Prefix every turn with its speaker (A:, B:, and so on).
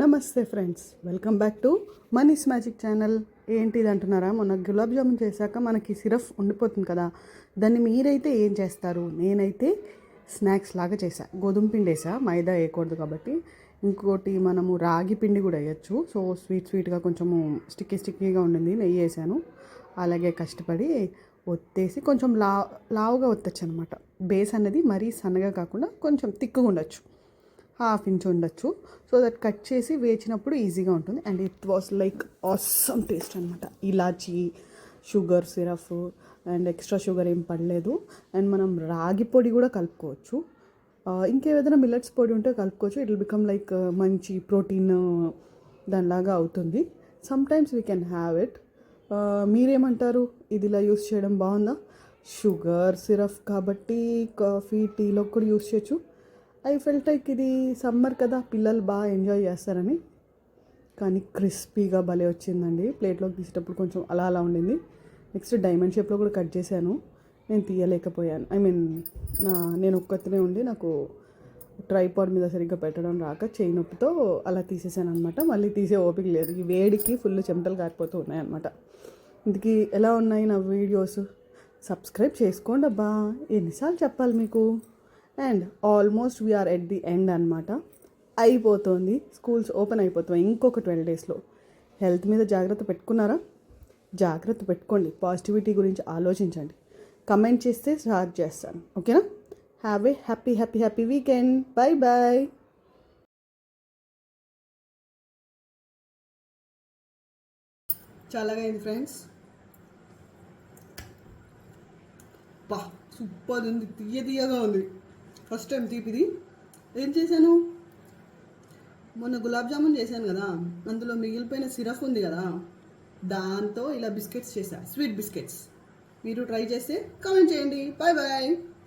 A: నమస్తే friends, welcome back to Mani's magic channel. ఏంటిది అంటున్నారా? మొన్న గులాబ్ జామున్ చేశాక మనకి సిరప్ ఉండిపోతుంది కదా, దాన్ని మీరైతే ఏం చేస్తారు? నేనైతే స్నాక్స్ లాగా చేసా. గోధుమ పిండి వేసా, మైదా వేయకూడదు కాబట్టి. ఇంకోటి మనము రాగి పిండి కూడా వేయచ్చు. సో స్వీట్గా కొంచెము స్టిక్కీగా ఉండింది. నెయ్యి వేసాను. అలాగే కష్టపడి ఒత్తేసి కొంచెం లావుగా ఒత్తచ్చు అనమాట. బేస్ అనేది మరీ సన్నగా కాకుండా కొంచెం తిక్కుగా ఉండొచ్చు, హాఫ్ ఇంచ్ ఉండొచ్చు. సో దట్ కట్ చేసి వేచినప్పుడు ఈజీగా ఉంటుంది. And it was like awesome taste అనమాట. ఇలాచీ, sugar syrup and extra sugar ఏం పడలేదు. అండ్ మనం రాగి పొడి కూడా కలుపుకోవచ్చు. ఇంకేదైనా మిల్లెట్స్ పొడి ఉంటే కలుపుకోవచ్చు. ఇట్ విల్ బికమ్ లైక్ మంచి ప్రోటీన్ దానిలాగా అవుతుంది. Some times we can have it. మీరేమంటారు? ఇది ఇలా యూస్ చేయడం బాగుందా? షుగర్ సిరప్ కాబట్టి కాఫీ, టీలో కూడా యూస్ చేయొచ్చు. ఐ ఫెల్ట్ లైక్ ఇది సమ్మర్ కదా, పిల్లలు బాగా ఎంజాయ్ చేస్తారని. కానీ క్రిస్పీగా భలే వచ్చిందండి. ప్లేట్లోకి తీసేటప్పుడు కొంచెం అలా ఉండింది. నెక్స్ట్ డైమండ్ షేప్లో కూడా కట్ చేశాను. నేను తీయలేకపోయాను. నేను ఒక్కతినే ఉండి నాకు ట్రైపాడ్ మీద సరిగ్గా పెట్టడం రాక చేయి నొప్పితో అలా తీసేసాను అనమాట. మళ్ళీ తీసే ఓపిక లేదు. ఈ వేడికి ఫుల్ చెమటలు కారిపోతూ ఉన్నాయన్నమాట. ఇందుకు ఎలా ఉన్నాయి నా వీడియోస్? సబ్స్క్రైబ్ చేసుకోండి అబ్బా, ఎన్నిసార్లు చెప్పాలి మీకు? And almost we are at the end. అయిపోతుంది, స్కూల్స్ ఓపెన్ అయిపోతాయి ఇంకొక 12 డేస్లో. హెల్త్ మీద జాగ్రత్త పెట్టుకున్నారా? జాగ్రత్త పెట్టుకోండి. పాజిటివిటీ గురించి ఆలోచించండి. కమెంట్ చేస్తే స్టార్ట్ చేస్తాను, ఓకేనా? Have a happy weekend. Bye. చాలాగా అయింది ఫ్రెండ్స్. బా, సూపర్ ఉంది. తీయగా ఉంది. ఫస్ట్ టైం తీపిది. ఏం చేశాను? మొన్న గులాబ్ జామున్ చేశాను కదా, అందులో మిగిలిపోయిన సిరప్ ఉంది కదా, దాంతో ఇలా బిస్కెట్స్ చేశా, స్వీట్ బిస్కెట్స్. మీరు ట్రై చేస్తే కామెంట్ చేయండి. బాయ్.